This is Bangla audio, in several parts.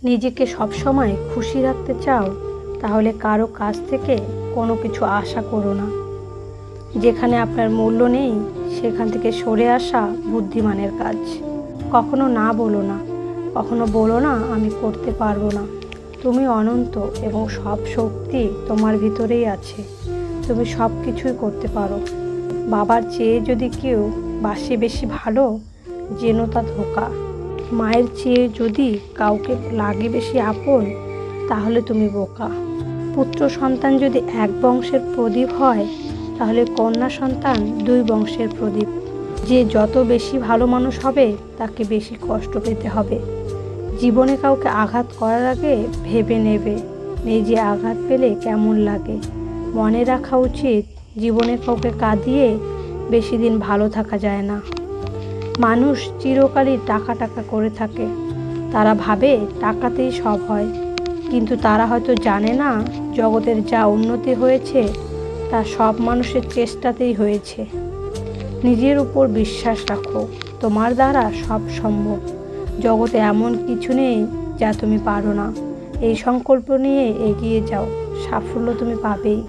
নিজেকে সবসময় খুশি রাখতে চাও, তাহলে কারো কাছ থেকে কোনো কিছু আশা করো না। যেখানে আপনার মূল্য নেই সেখান থেকে সরে আসা বুদ্ধিমানের কাজ। কখনো না বলো না, কখনো বলো না আমি করতে পারবো না। তুমি অনন্ত এবং সব শক্তি তোমার ভিতরেই আছে। তুমি সব কিছুই করতে পারো। বাবার চেয়ে যদি কেউ বাসে বেশি ভালো, যেন তা ধোঁকা। মায়ের চেয়ে যদি কাউকে লাগে বেশি আপন, তাহলে তুমি বোকা। পুত্র সন্তান যদি এক বংশের প্রদীপ হয়, তাহলে কন্যা সন্তান দুই বংশের প্রদীপ। যে যত বেশি ভালো মানুষ হবে, তাকে বেশি কষ্ট পেতে হবে। জীবনে কাউকে আঘাত করার আগে ভেবে নেবে নিজে আঘাত পেলে কেমন লাগে। মনে রাখা উচিত, জীবনে কাউকে কাঁদিয়ে বেশি দিন ভালো থাকা যায় না। মানুষ চিরকালই টাকা টাকা করে থাকে। তারা ভাবে টাকাতেই সব হয়, কিন্তু তারা হয়তো জানে না জগতের যা উন্নতি হয়েছে তা সব মানুষের চেষ্টাতেই হয়েছে। নিজের উপর বিশ্বাস রাখো, তোমার দ্বারা সব সম্ভব। জগতে এমন কিছু নেই যা তুমি পারো না। এই সংকল্প নিয়ে এগিয়ে যাও, সাফল্য তুমি পাবেই।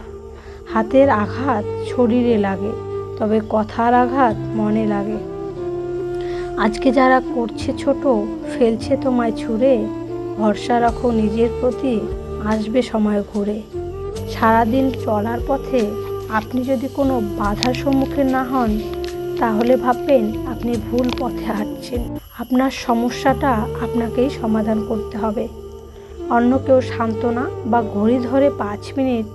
হাতের আঘাত শরীরে লাগে, তবে কথার আঘাত মনে লাগে। আজকে যারা করছে ছোট, ফেলছে তোমায় ছুঁড়ে, ভরসা রাখো নিজের প্রতি, আসবে সময় ঘুরে। সারাদিন চলার পথে আপনি যদি কোনো বাধার সম্মুখীন না হন, তাহলে ভাববেন আপনি ভুল পথে হাঁটছেন। আপনার সমস্যাটা আপনাকেই সমাধান করতে হবে। অন্য কেউ সান্ত্বনা বা ঘড়ি ধরে 5 মিনিট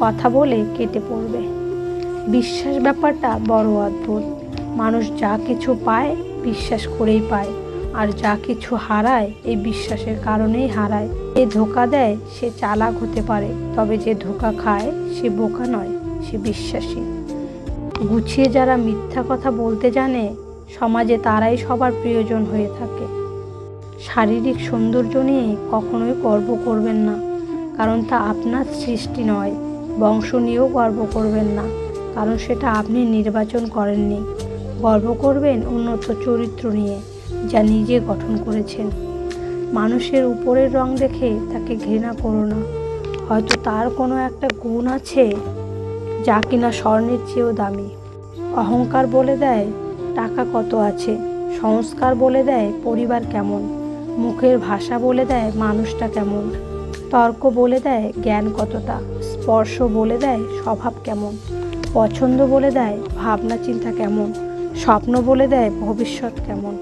কথা বলে কেটে পড়বে। বিশ্বাস ব্যাপারটা বড় অদ্ভুত। মানুষ যা কিছু পায় বিশ্বাস করেই পায়, আর যা কিছু হারায় এই বিশ্বাসের কারণেই হারায়। যে ধোঁকা দেয় সে চালাক হতে পারে, তবে যে ধোঁকা খায় সে বোকা নয়, সে বিশ্বাসী। গুছিয়ে যারা মিথ্যা কথা বলতে জানে, সমাজে তারাই সবার প্রিয়জন হয়ে থাকে। শারীরিক সৌন্দর্য নিয়ে কখনোই গর্ব করবেন না, কারণ তা আপনার সৃষ্টি নয়। বংশ নিয়েও গর্ব করবেন না, কারণ সেটা আপনি নির্বাচন করেননি। গর্ব করবেন উন্নত চরিত্র নিয়ে, যা নিজে গঠন করেছেন। মানুষের উপরের রং দেখে তাকে ঘৃণা করো না। হয়তো তার কোনো একটা গুণ আছে যা কিনা স্বর্ণের চেয়েও দামি। অহংকার বলে দেয় টাকা কত আছে, সংস্কার বলে দেয় পরিবার কেমন, মুখের ভাষা বলে দেয় মানুষটা কেমন, তর্ক বলে দেয় জ্ঞান কতটা, স্পর্শ বলে দেয় স্বভাব কেমন, পছন্দ বলে দেয় ভাবনা চিন্তা কেমন, স্বপ্ন বলে দেয় ভবিষ্যৎ কেমন।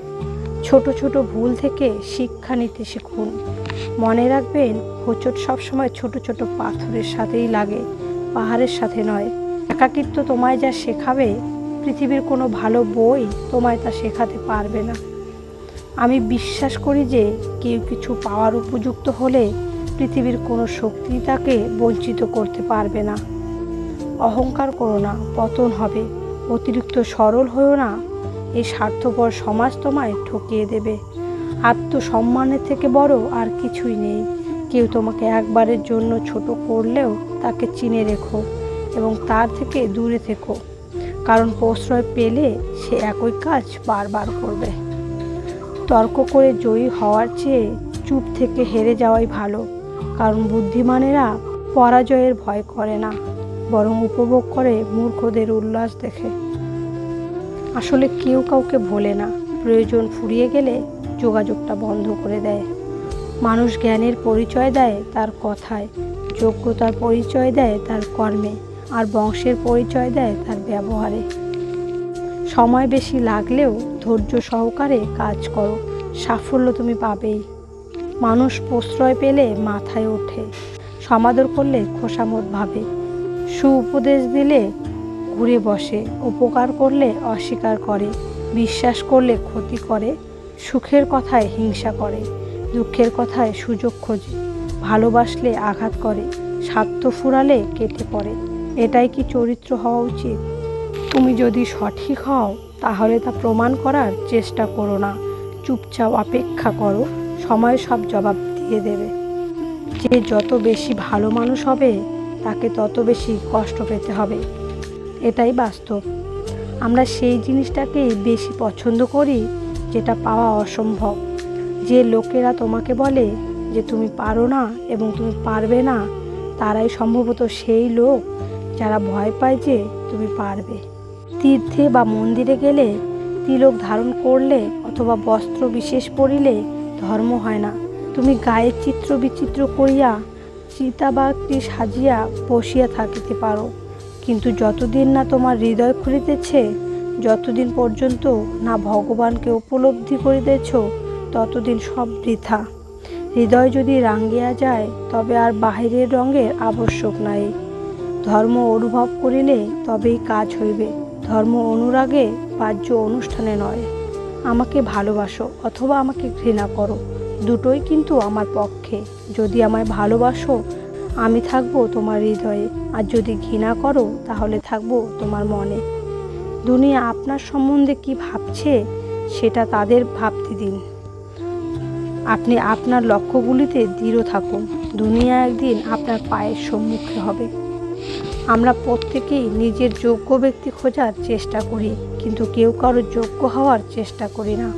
ছোট ছোট ভুল থেকে শিক্ষা নিতে শিখুন। মনে রাখবেন, হোঁচট সবসময় ছোট ছোট পাথরের সাথেই লাগে, পাহাড়ের সাথে নয়। একাকিত্ব তোমায় যা শেখাবে, পৃথিবীর কোনো ভালো বই তোমায় তা শেখাতে পারবে না। আমি বিশ্বাস করি যে কেউ কিছু পাওয়ার উপযুক্ত হলে পৃথিবীর কোনো শক্তি তাকে বঞ্চিত করতে পারবে না। অহংকার করো না, পতন হবে। অতিরিক্ত সরল হয়েও না, এই স্বার্থপর সমাজ তোমায় ঠকিয়ে দেবে। আত্মসম্মানের থেকে বড় আর কিছুই নেই। কেউ তোমাকে একবারের জন্য ছোট করলেও তাকে চিনে রেখো এবং তার থেকে দূরে থেকো, কারণ প্রশ্রয় পেলে সে একই কাজ বারবার করবে। তর্ক করে জয়ী হওয়ার চেয়ে চুপ থেকে হেরে যাওয়াই ভালো, কারণ বুদ্ধিমানেরা পরাজয়ের ভয় করে না, বরং উপভোগ করে মূর্খদের উল্লাস দেখে। আসলে কেউ কাউকে ভোলে না, প্রয়োজন ফুরিয়ে গেলে যোগাযোগটা বন্ধ করে দেয়। মানুষ জ্ঞানের পরিচয় দেয় তার কথায়, যোগ্যতার পরিচয় দেয় তার কর্মে, আর বংশের পরিচয় দেয় তার ব্যবহারে। সময় বেশি লাগলেও ধৈর্য সহকারে কাজ করো, সাফল্য তুমি পাবেই। মানুষ প্রশ্রয় পেলে মাথায় ওঠে, সমাদর করলে খোসামত ভাবে, সুউপদেশ দিলে ঘুরে বসে, উপকার করলে অস্বীকার করে, বিশ্বাস করলে ক্ষতি করে, সুখের কথায় হিংসা করে, দুঃখের কথায় সুযোগ খোঁজে, ভালোবাসলে আঘাত করে, স্বার্থ ফুরালে কেটে পড়ে। এটাই কি চরিত্র হওয়া উচিত? তুমি যদি সঠিক হও, তাহলে তা প্রমাণ করার চেষ্টা করো না। চুপচাপ অপেক্ষা করো, সময় সব জবাব দিয়ে দেবে। যে যত বেশি ভালো মানুষ হবে, তাকে তত বেশি কষ্ট পেতে হবে। এটাই বাস্তব। আমরা সেই জিনিসটাকেই বেশি পছন্দ করি যেটা পাওয়া অসম্ভব। যে লোকেরা তোমাকে বলে যে তুমি পারো না এবং তুমি পারবে না, তারাই সম্ভবত সেই লোক যারা ভয় পায় যে তুমি পারবে। তীর্থে বা মন্দিরে গেলে, তিলক ধারণ করলে অথবা বস্ত্র বিশেষ পরিলে ধর্ম হয় না। তুমি গায়ের চিত্র বিচিত্র করিয়া চিতাবাঘটি সাজিয়া বসিয়া থাকিতে পারো, কিন্তু যতদিন না তোমার হৃদয় খুলিতেছে, যতদিন পর্যন্ত না ভগবানকে উপলব্ধি করিতেছ, ততদিন সব বৃথা। হৃদয় যদি রাঙ্গিয়া যায়, তবে আর বাহিরের রঙের আবশ্যক নাই। ধর্ম অনুভব করিলে তবেই কাজ হইবে, ধর্ম অনুরাগে বাহ্য অনুষ্ঠানে নয়। আমাকে ভালোবাসো অথবা আমাকে ঘৃণা করো, দুটোই কিন্তু আমার পক্ষে। যদি আমায় ভালোবাসো, আমি থাকবো তোমার হৃদয়ে, আর যদি ঘৃণা করো, তাহলে থাকবো তোমার মনে। দুনিয়া আপনার সম্বন্ধে কি ভাবছে সেটা তাদের ভাবতে দিন। আপনি আপনার লক্ষ্যগুলিতে দৃঢ় থাকুন। দুনিয়া একদিন আপনার পায়ের সম্মুখে হবে। আমরা প্রত্যেকেই নিজের যোগ্য ব্যক্তি খোঁজার চেষ্টা করি, কিন্তু কেউ কারোর যোগ্য হওয়ার চেষ্টা করি না।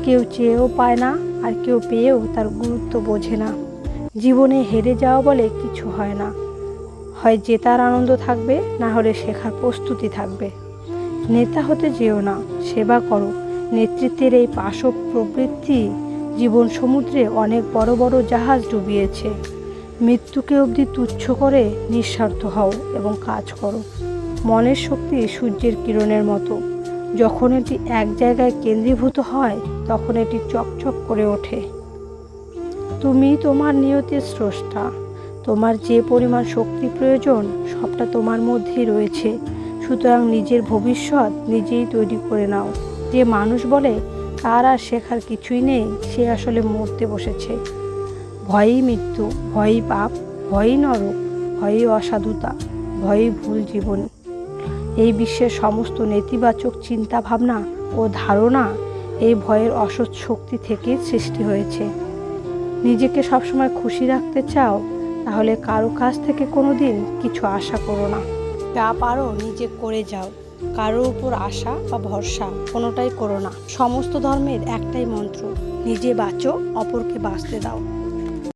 কেউ চেয়েও পায় না, আর কেউ পেয়েও তার গুরুত্ব বোঝে না। জীবনে হেরে যাওয়া বলে কিছু হয় না। হয় জেতার আনন্দ থাকবে, না হলে শেখার প্রস্তুতি থাকবে। নেতা হতে যেও না, সেবা করো। নেতৃত্বের এই পাশব প্রবৃত্তি জীবন সমুদ্রে অনেক বড় বড় জাহাজ ডুবিয়েছে। মৃত্যুকে অবধি তুচ্ছ করে নিঃস্বার্থ হও এবং কাজ করো। মনের শক্তি সূর্যের কিরণের মতো। যখন এটি এক জায়গায় কেন্দ্রীভূত হয়, তখন এটি চকচক করে ওঠে। তুমি তোমার নিয়তির স্রষ্টা। তোমার যে পরিমাণ শক্তি প্রয়োজন, সবটা তোমার মধ্যেই রয়েছে। সুতরাং নিজের ভবিষ্যৎ নিজেই তৈরি করে নাও। যে মানুষ বলে তার আর শেখার কিছুই নেই, সে আসলে মরতে বসেছে। ভয়ই মৃত্যু, ভয়ই পাপ, ভয়ই নরক, ভয়ই অসাধুতা, ভয়ই ভুল জীবন। এই বিশ্বের সমস্ত নেতিবাচক চিন্তা ভাবনা ও ধারণা এই ভয়ের অসৎ শক্তি থেকে সৃষ্টি হয়েছে। নিজেকে সবসময় খুশি রাখতে চাও, তাহলে কারো কাছ থেকে কোনোদিন কিছু আশা করো না। যা পারো নিজে করে যাও, কারোর উপর আশা বা ভরসা কোনোটাই করো না। সমস্ত ধর্মের একটাই মন্ত্র, নিজে বাঁচো, অপরকে বাঁচতে দাও।